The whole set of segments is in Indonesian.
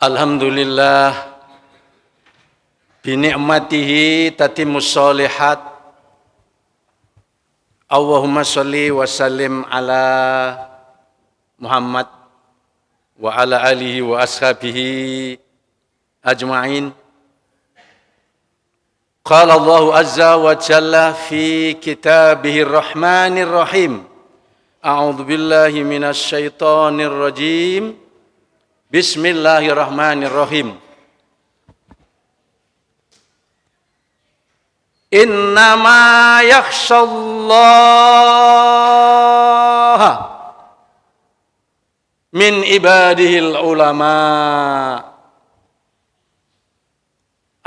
Alhamdulillah binikmatihi tatimmus sholihat. Allahumma sholli wa sallim ala Muhammad wa ala alihi wa ashabihi ajma'in. Qala Allah azza wa jalla fi kitabihir rahmanir rahim. A'udzu billahi minasy syaithanir rajim. Bismillahirrahmanirrahim. Innama yakhshallaha min ibadihil ulama.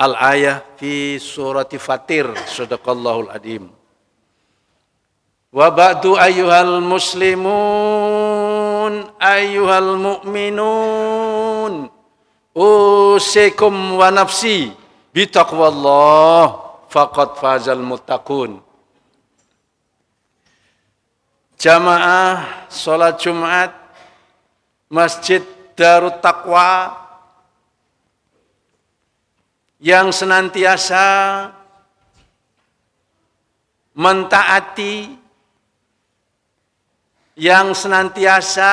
Al-ayah fi surati Fatir. Shadaqallahul adzim. Wa ba'du ayyuhal muslimun ayyuhal mu'minun usikum wa nafsi bitaqwallah faqad fazal muttaqun. Jamaah salat Jumat Masjid Darut Taqwa yang senantiasa mentaati, yang senantiasa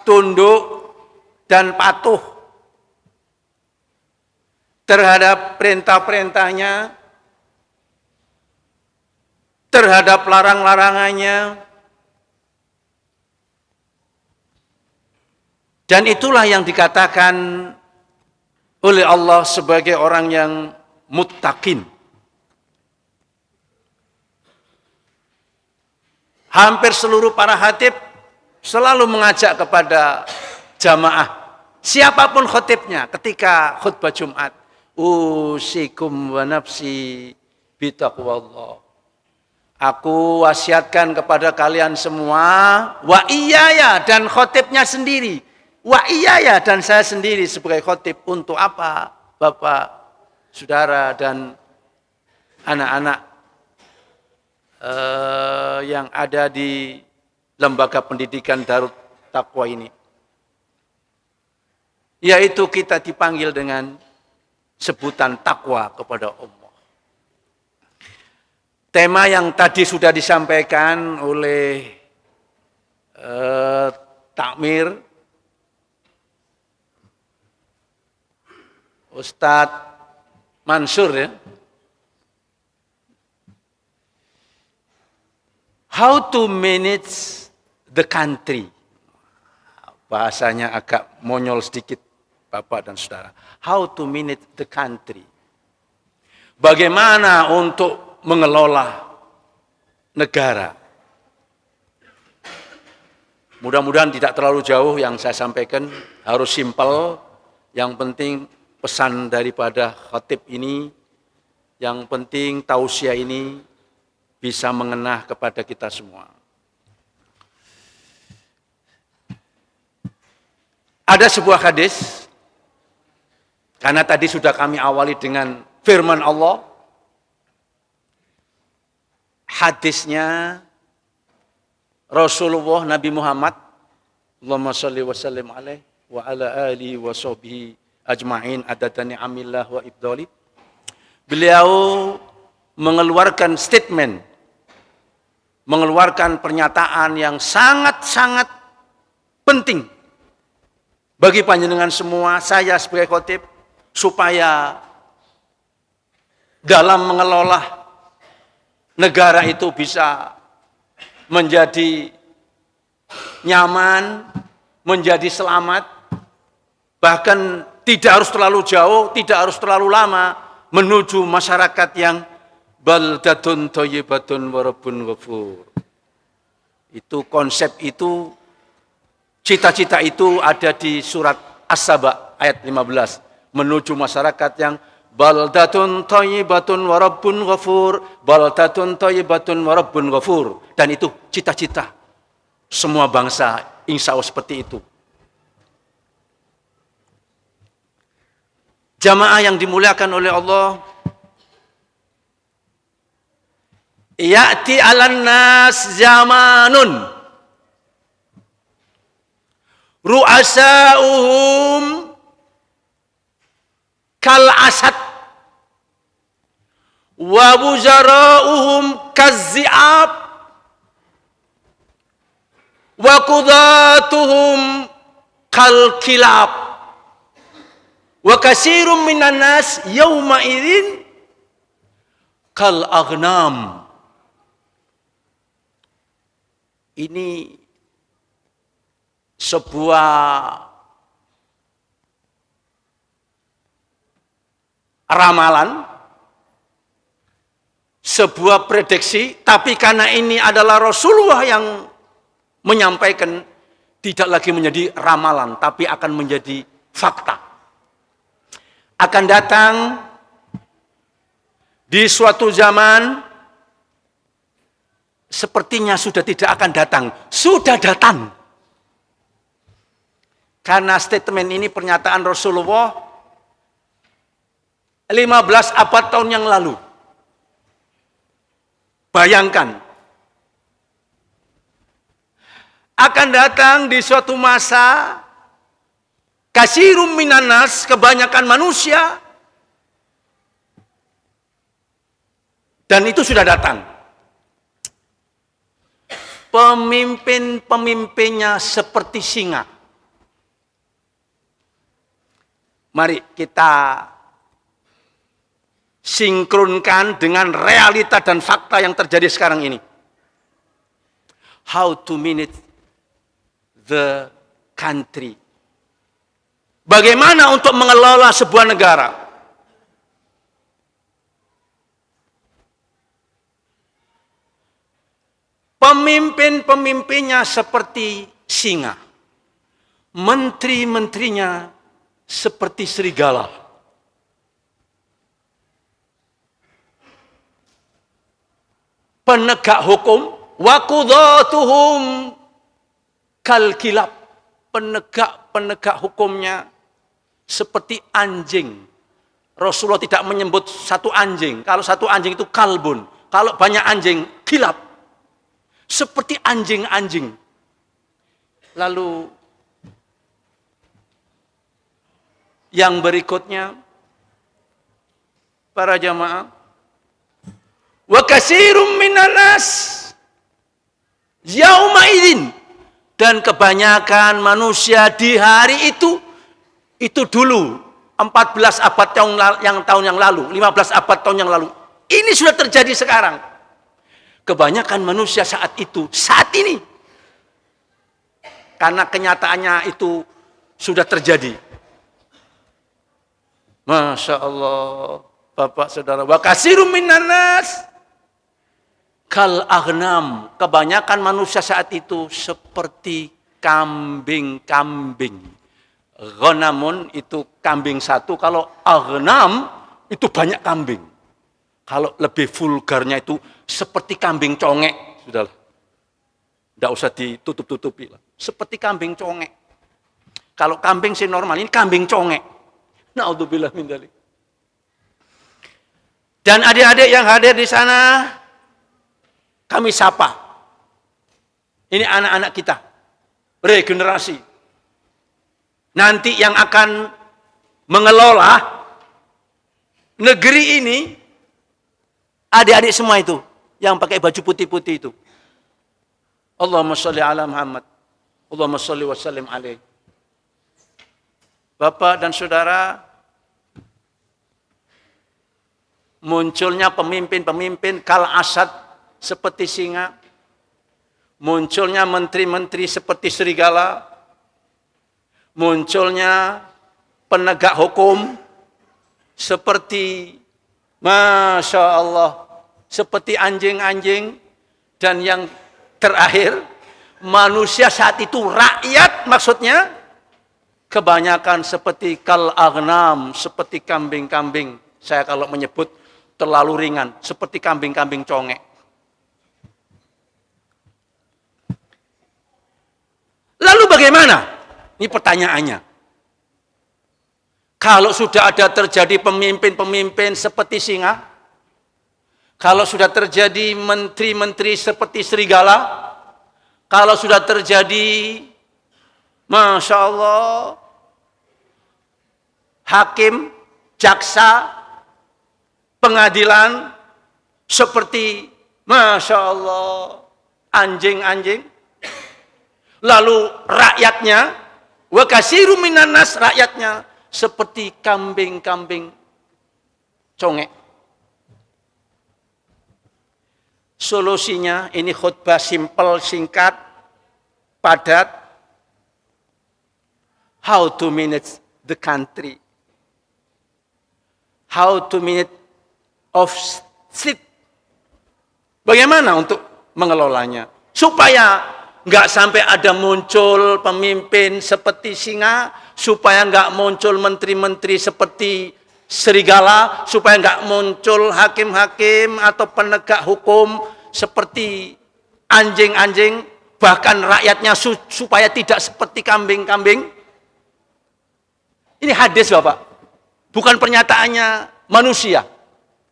tunduk dan patuh terhadap perintah-perintahnya, terhadap larang-larangannya. Dan itulah yang dikatakan oleh Allah sebagai orang yang muttaqin. Hampir seluruh para khatib selalu mengajak kepada jamaah, siapapun khatibnya ketika khutbah Jumat, usikum wa nafsi bitaqwallah. Aku wasiatkan kepada kalian semua, wa iyaya, dan khatibnya sendiri, wa iyaya, dan saya sendiri sebagai khatib. Untuk apa? Bapak, saudara, dan anak-anak yang ada di lembaga pendidikan Darut Taqwa ini, yaitu kita dipanggil dengan sebutan takwa kepada Allah. Tema yang tadi sudah disampaikan oleh Takmir Ustadz Mansur, ya. How to manage the country. Bahasanya agak monyol sedikit, Bapak dan Saudara. How to manage the country. Bagaimana untuk mengelola negara. Mudah-mudahan tidak terlalu jauh yang saya sampaikan, harus simpel. Yang penting pesan daripada khatib ini, yang penting tausiah ini bisa mengena kepada kita semua. Ada sebuah hadis, karena tadi sudah kami awali dengan firman Allah. Hadisnya Rasulullah Nabi Muhammad, Allahumma sholli wa sallim alaihi wa ala alihi wa sahbihi ajma'in adada ni'amillah wa ibdali. Beliau mengeluarkan statement, mengeluarkan pernyataan yang sangat-sangat penting bagi panjenengan semua, saya sebagai khatib, supaya dalam mengelola negara itu bisa menjadi nyaman, menjadi selamat, bahkan tidak harus terlalu jauh, tidak harus terlalu lama menuju masyarakat yang baldatun thayyibatun wa rabbun ghafur. Itu konsep itu, cita-cita itu ada di surat As-Saba ayat 15. Menuju masyarakat yang baldatun thayyibatun wa rabbun ghafur, baldatun thayyibatun wa rabbun ghafur. Dan itu cita-cita semua bangsa, insya Allah seperti itu. Jamaah yang dimuliakan oleh Allah, ya'ti 'alan nas zamanun ru'asa'uhum kal asad wa wuzara'uhum kazzi'ab wa qudatuhum kal kilab wa katsirun minan nas yauma idzin kal aghnam. Ini sebuah ramalan, sebuah prediksi, tapi karena ini adalah Rasulullah yang menyampaikan, tidak lagi menjadi ramalan, tapi akan menjadi fakta. Akan datang di suatu zaman, sepertinya sudah tidak akan datang, sudah datang. Karena statement ini pernyataan Rasulullah 15 abad tahun yang lalu. Bayangkan, akan datang di suatu masa, katsirum minan nas, kebanyakan manusia, dan itu sudah datang. Pemimpin-pemimpinnya seperti singa. Mari kita sinkronkan dengan realita dan fakta yang terjadi sekarang ini. How to manage the country. Bagaimana untuk mengelola sebuah negara? Pemimpin-pemimpinnya seperti singa. Menteri-menterinya seperti serigala. Penegak hukum, wa qudatuhum kal kilab. Penegak hukumnya seperti anjing. Rasulullah tidak menyebut satu anjing. Kalau satu anjing itu kalbun. Kalau banyak anjing, kilab. Seperti anjing-anjing. Lalu yang berikutnya, para jamaah, wa katsirum minan nas yauma idzin, dan kebanyakan manusia di hari itu dulu 14 abad tahun yang lalu, 15 abad tahun yang lalu. Ini sudah terjadi sekarang. Kebanyakan manusia saat itu, saat ini. Karena kenyataannya itu sudah terjadi. Masya Allah, Bapak Saudara, wa katsirum minan nas kal aghnam. Kebanyakan manusia saat itu seperti kambing-kambing. Ghanamun itu kambing satu, kalau aghnam itu banyak kambing. Kalau lebih vulgarnya itu seperti kambing congek, sudahlah. Tidak usah ditutup-tutupi lah. Seperti kambing congek. Kalau kambing sih normal, ini kambing congek. Na'udzubillah min dzalik. Dan adik-adik yang hadir di sana, kami sapa. Ini anak-anak kita, regenerasi. Nanti yang akan mengelola negeri ini, adik-adik semua itu, yang pakai baju putih-putih itu. Allahumma sholli ala Muhammad. Allahumma sholli wa sallim alaihi. Bapak dan saudara, munculnya pemimpin-pemimpin kal asad seperti singa, munculnya menteri-menteri seperti serigala, munculnya penegak hukum seperti, Masya Allah, seperti anjing-anjing, dan yang terakhir, manusia saat itu, rakyat maksudnya, kebanyakan seperti kal aghnam, seperti kambing-kambing. Saya kalau menyebut terlalu ringan, seperti kambing-kambing congek. Lalu bagaimana? Ini pertanyaannya. Kalau sudah ada terjadi pemimpin-pemimpin seperti singa, kalau sudah terjadi menteri-menteri seperti serigala, kalau sudah terjadi, Masya Allah, hakim, jaksa, pengadilan, seperti Masya Allah, anjing-anjing. Lalu rakyatnya, wa katsirun minan nas, rakyatnya seperti kambing-kambing congek. Solusinya, ini khutbah simpel, singkat, padat. How to manage the country. How to manage of state. Bagaimana untuk mengelolanya? Supaya nggak sampai ada muncul pemimpin seperti singa, supaya nggak muncul menteri-menteri seperti serigala, supaya nggak muncul hakim-hakim atau penegak hukum seperti anjing-anjing, bahkan rakyatnya supaya tidak seperti kambing-kambing. Ini hadis Bapak, bukan pernyataannya manusia.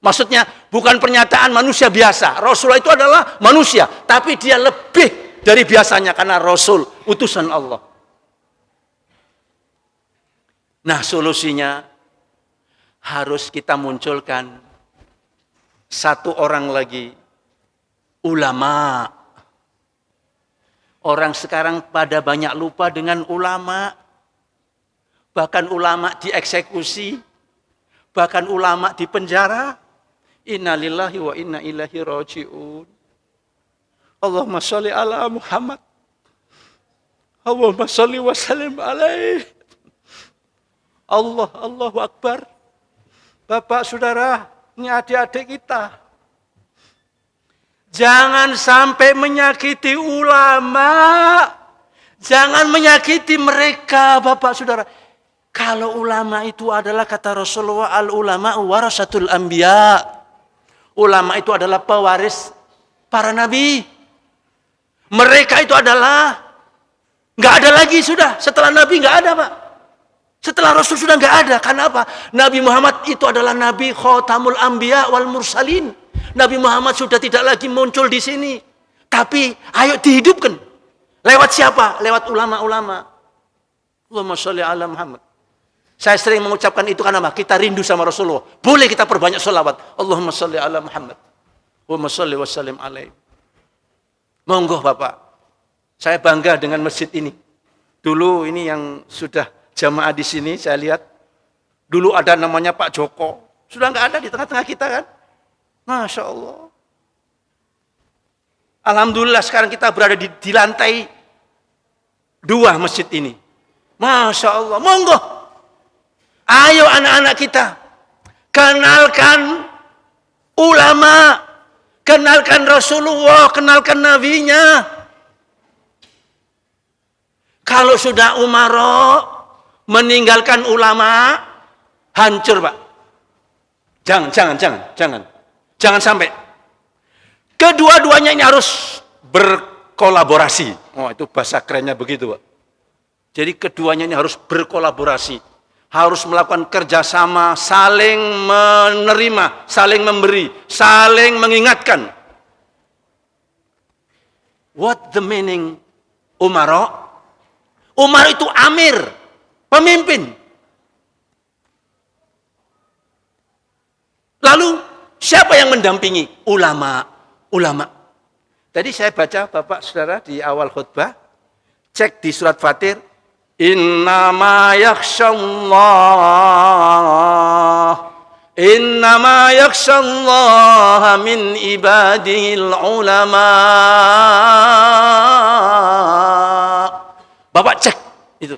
Maksudnya bukan pernyataan manusia biasa. Rasulullah itu adalah manusia, tapi dia lebih dari biasanya karena Rasul, utusan Allah. Nah, solusinya harus kita munculkan satu orang lagi, ulama. Orang sekarang pada banyak lupa dengan ulama. Bahkan ulama dieksekusi, bahkan ulama dipenjara. Innalillahi wa inna ilaihi raji'un. Allahumma sholli ala Muhammad. Allahumma sholli wa sallim alaihi. Allahu Akbar. Bapak, saudara, ini adik-adik kita. Jangan sampai menyakiti ulama. Jangan menyakiti mereka, Bapak, saudara. Kalau ulama itu adalah kata Rasulullah, al-ulama warasatul anbiya. Ulama itu adalah pewaris para nabi. Mereka itu adalah nggak ada lagi sudah. Setelah nabi nggak ada, Pak. Setelah Rasul sudah nggak ada. Karena apa? Nabi Muhammad itu adalah nabi khotamul anbiya wal mursalin. Nabi Muhammad sudah tidak lagi muncul di sini. Tapi ayo dihidupkan. Lewat siapa? Lewat ulama-ulama. Allahumma sholli ala Muhammad. Saya sering mengucapkan itu karena apa? Kita rindu sama Rasulullah. Boleh kita perbanyak sholawat. Allahumma sholli ala Muhammad. Allahumma sholli wa sallim alaihi. Monggo Bapak. Saya bangga dengan masjid ini. Dulu ini yang sudah jamaah di sini saya lihat. Dulu ada namanya Pak Joko. Sudah nggak ada di tengah-tengah kita kan? Masya Allah. Alhamdulillah sekarang kita berada di lantai 2 masjid ini. Masya Allah. Monggo. Ayo anak-anak kita, kenalkan ulama, kenalkan Rasulullah, kenalkan nabinya. Kalau sudah umara meninggalkan ulama, hancur Pak. Jangan sampai. Kedua-duanya ini harus berkolaborasi. Oh, itu bahasa kerennya begitu Pak. Jadi keduanya ini harus berkolaborasi. Harus melakukan kerjasama, saling menerima, saling memberi, saling mengingatkan. What the meaning umara? Umar itu amir, pemimpin. Lalu siapa yang mendampingi? Ulama. Tadi saya baca Bapak Saudara di awal khutbah, cek di surat Fatir. Innama yakhshallaha min ibadil ulama. Bapak cek itu.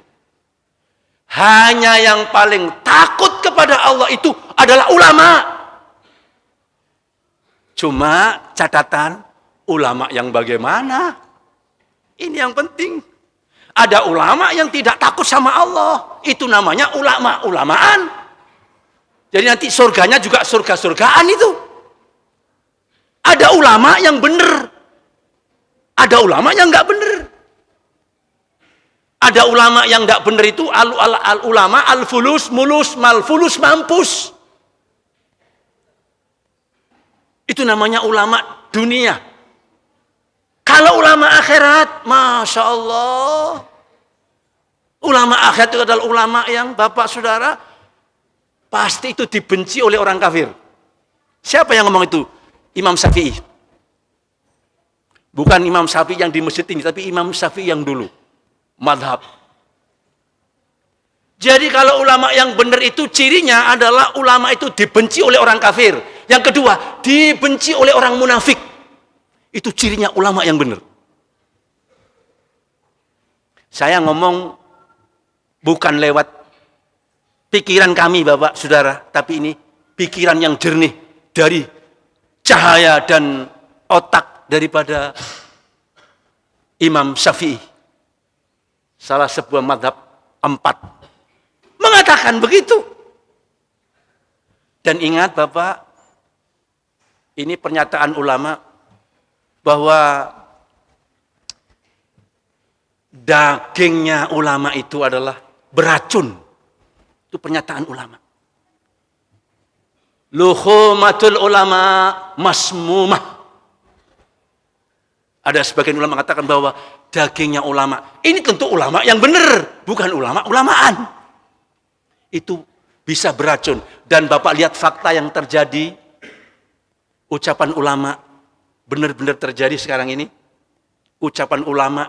Hanya yang paling takut kepada Allah itu adalah ulama. Cuma catatan, ulama yang bagaimana? Ini yang penting. Ada ulama yang tidak takut sama Allah. Itu namanya ulama-ulamaan. Jadi nanti surganya juga surga-surgaan itu. Ada ulama yang benar. Ada ulama yang enggak benar. Ada ulama yang enggak benar itu al-ulama al-fulus, mulus, malfulus, mampus. Itu namanya ulama dunia. Kalau ulama akhirat, Masya Allah. Ulama akhirat itu adalah ulama yang Bapak Saudara pasti itu dibenci oleh orang kafir. Siapa yang ngomong itu? Imam Syafi'i. Bukan Imam Syafi'i yang di masjid ini, tapi Imam Syafi'i yang dulu. Madhab. Jadi kalau ulama yang benar itu cirinya adalah ulama itu dibenci oleh orang kafir. Yang kedua, dibenci oleh orang munafik. Itu cirinya ulama yang benar. Saya ngomong bukan lewat pikiran kami Bapak, Saudara, tapi ini pikiran yang jernih dari cahaya dan otak daripada Imam Syafi'i. Salah sebuah madhab 4. Mengatakan begitu. Dan ingat Bapak, ini pernyataan ulama bahwa dagingnya ulama itu adalah beracun. Itu pernyataan ulama. Luhumatul ulama masmumah. Ada sebagian ulama mengatakan bahwa dagingnya ulama. Ini tentu ulama yang benar, bukan ulama-ulamaan. Itu bisa beracun. Dan Bapak lihat fakta yang terjadi, ucapan ulama benar-benar terjadi sekarang ini. Ucapan ulama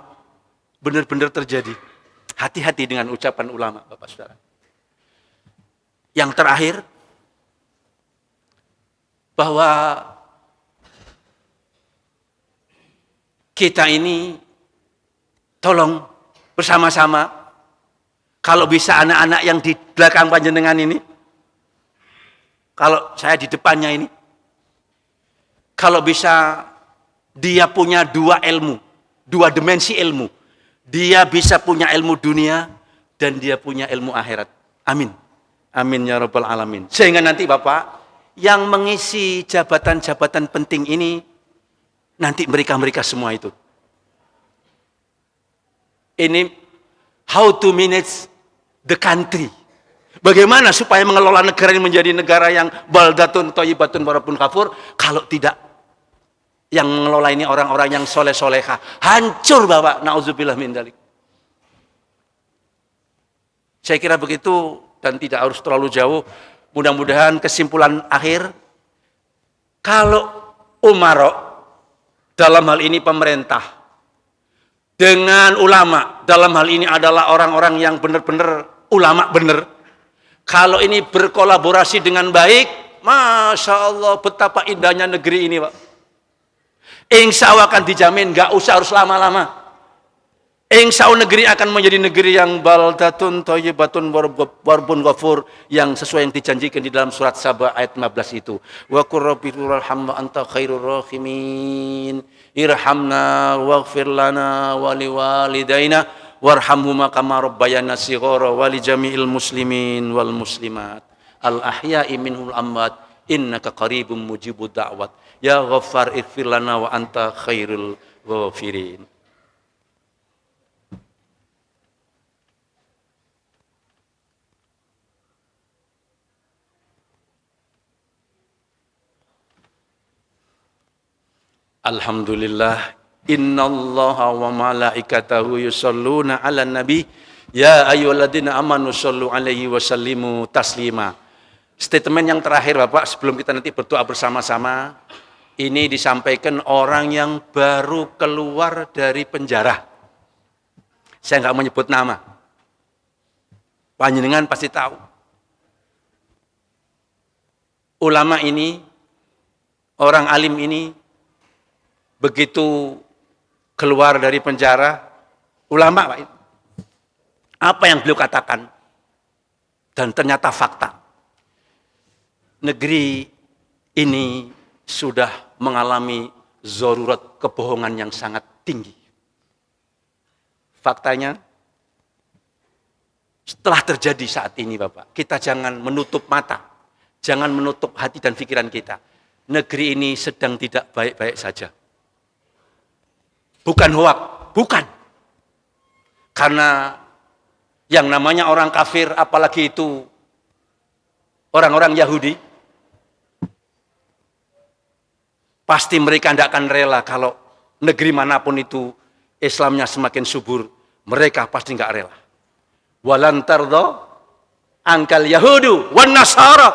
benar-benar terjadi. Hati-hati dengan ucapan ulama, Bapak Saudara. Yang terakhir, bahwa kita ini tolong bersama-sama, kalau bisa anak-anak yang di belakang panjenengan ini, kalau saya di depannya ini, kalau bisa dia punya 2 ilmu, 2 dimensi ilmu. Dia bisa punya ilmu dunia dan dia punya ilmu akhirat. Amin. Amin ya rabbal alamin. Sehingga nanti Bapak yang mengisi jabatan-jabatan penting ini nanti mereka semua itu. Ini how to manage the country. Bagaimana supaya mengelola negara ini menjadi negara yang baldatun thayyibatun warabun ghafur, kalau tidak yang mengelola ini orang-orang yang soleh-solehah. Hancur Bapak, na'udzubillah min dzalik. Saya kira begitu dan tidak harus terlalu jauh. Mudah-mudahan kesimpulan akhir, kalau umarok dalam hal ini pemerintah dengan ulama dalam hal ini adalah orang-orang yang benar-benar ulama benar. Kalau ini berkolaborasi dengan baik, Masya Allah betapa indahnya negeri ini Pak. Insya Allah akan dijamin, nggak usah harus lama-lama. Insya Allah negeri akan menjadi negeri yang baldatun thayyibatun warabun ghafur, yang sesuai yang dijanjikan di dalam surat Saba ayat 15 itu. Wa qur rabbi irhamna anta khairur rahimin. Irhamna waghfir lana wa liwalidaina warhamhuma kama rabbayana shighara wa li jami'il muslimin wal muslimat al ahya'i minhum amwat innaka qaribum mujibud da'wat ya ghaffar ighfir lana wa anta khairul ghafirin. Alhamdulillah, innallaha wa malaikatahu yusholluna 'alan nabi ya ayyuhalladzina amanu shollu 'alaihi wa sallimu taslima. Statement yang terakhir Bapak sebelum kita nanti berdoa bersama-sama, ini disampaikan orang yang baru keluar dari penjara. Saya nggak menyebut nama. Panjenengan pasti tahu. Ulama ini, orang alim ini begitu keluar dari penjara, ulama Pak, apa yang beliau katakan? Dan ternyata fakta. Negeri ini sudah mengalami zarurat kebohongan yang sangat tinggi. Faktanya, setelah terjadi saat ini Bapak, kita jangan menutup mata, jangan menutup hati dan pikiran kita. Negeri ini sedang tidak baik-baik saja. Bukan hoak, bukan. Karena yang namanya orang kafir, apalagi itu orang-orang Yahudi, pasti mereka tidak akan rela kalau negeri manapun itu Islamnya semakin subur, mereka pasti nggak rela. Walan tardha angkal yahudu wan nasara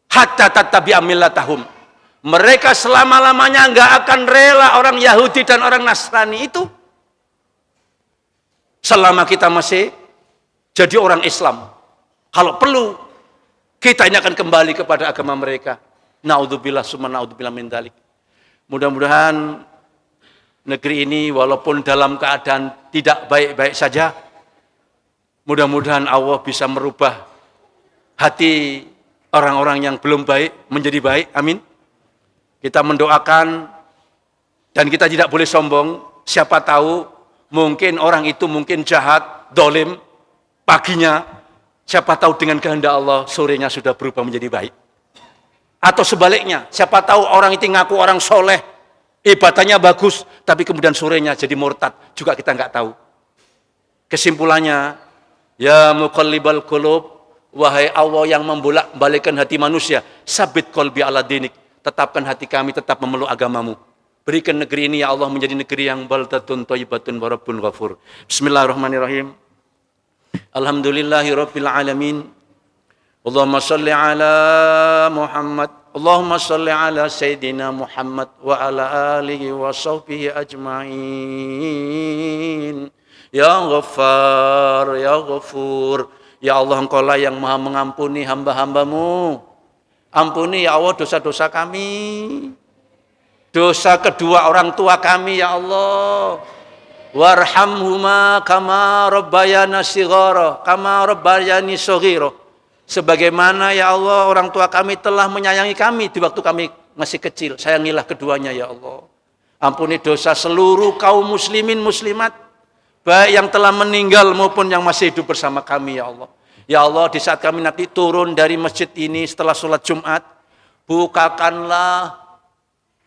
hatta tattabi'a millatahum. Mereka selama-lamanya enggak akan rela orang Yahudi dan orang Nasrani itu selama kita masih jadi orang Islam. Kalau perlu kita ini akan kembali kepada agama mereka. Naudzubillah summa naudzubillah min dzalik. Mudah-mudahan negeri ini walaupun dalam keadaan tidak baik-baik saja, mudah-mudahan Allah bisa merubah hati orang-orang yang belum baik menjadi baik. Amin. Kita mendoakan dan kita tidak boleh sombong. Siapa tahu mungkin orang itu mungkin jahat, dolim paginya. Siapa tahu dengan kehendak Allah sorenya sudah berubah menjadi baik. Atau sebaliknya, siapa tahu orang itu ngaku orang soleh, ibadahnya bagus, tapi kemudian sorenya jadi murtad. Juga kita nggak tahu. Kesimpulannya, ya muqallibal qulub, wahai Allah yang membolak-balikkan hati manusia, sabit qalbi ala dinik, tetapkan hati kami tetap memeluk agamamu. Berikan negeri ini ya Allah menjadi negeri yang baldatun thayyibatun wa rabbun ghafur. Bismillahirrahmanirrahim. Alhamdulillahi rabbil alamin. Allahumma salli ala Muhammad. Allahumma salli ala Sayyidina Muhammad wa ala alihi wa sahbihi ajma'in. Ya Ghaffar, Ya Ghafur. Ya Allah, Engkaulah yang maha mengampuni hamba-hambamu. Ampuni ya Allah dosa-dosa kami. Dosa kedua orang tua kami ya Allah. Warhamhuma kama rabbayana shighara, kama rabbayani shaghira. Sebagaimana ya Allah orang tua kami telah menyayangi kami di waktu kami masih kecil, sayangilah keduanya ya Allah. Ampuni dosa seluruh kaum muslimin muslimat, baik yang telah meninggal maupun yang masih hidup bersama kami ya Allah. Ya Allah, di saat kami nanti turun dari masjid ini setelah sholat Jumat, bukakanlah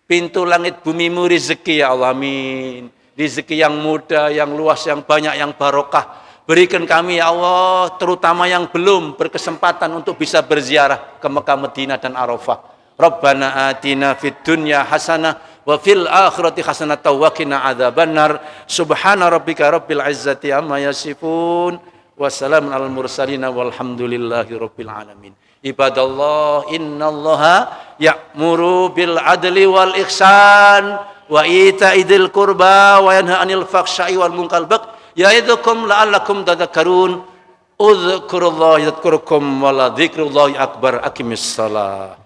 pintu langit bumimu rezeki ya Allah, amin. Rezeki yang mudah, yang luas, yang banyak, yang barokah. Berikan kami ya Allah, terutama yang belum berkesempatan untuk bisa berziarah ke Mekah, Madinah dan Arafah. Rabbana atina fid dunya hasanah wa fil akhirati hasanah wa qina adzabannar. Subhana rabbika rabbil izzati amma yasifun. Wassalamun alal mursalin walhamdulillahi rabbil alamin. Ibadallah, innallaha ya'muru bil adli wal ihsan wa ita'idil qurba wa yanha 'anil fahsya'i wal munkar bagh ya'idzukum la'allakum tadhakkarun. Udhkurullaha yadhkurukum wa la dzikrullahi akbar. Aqimissalah.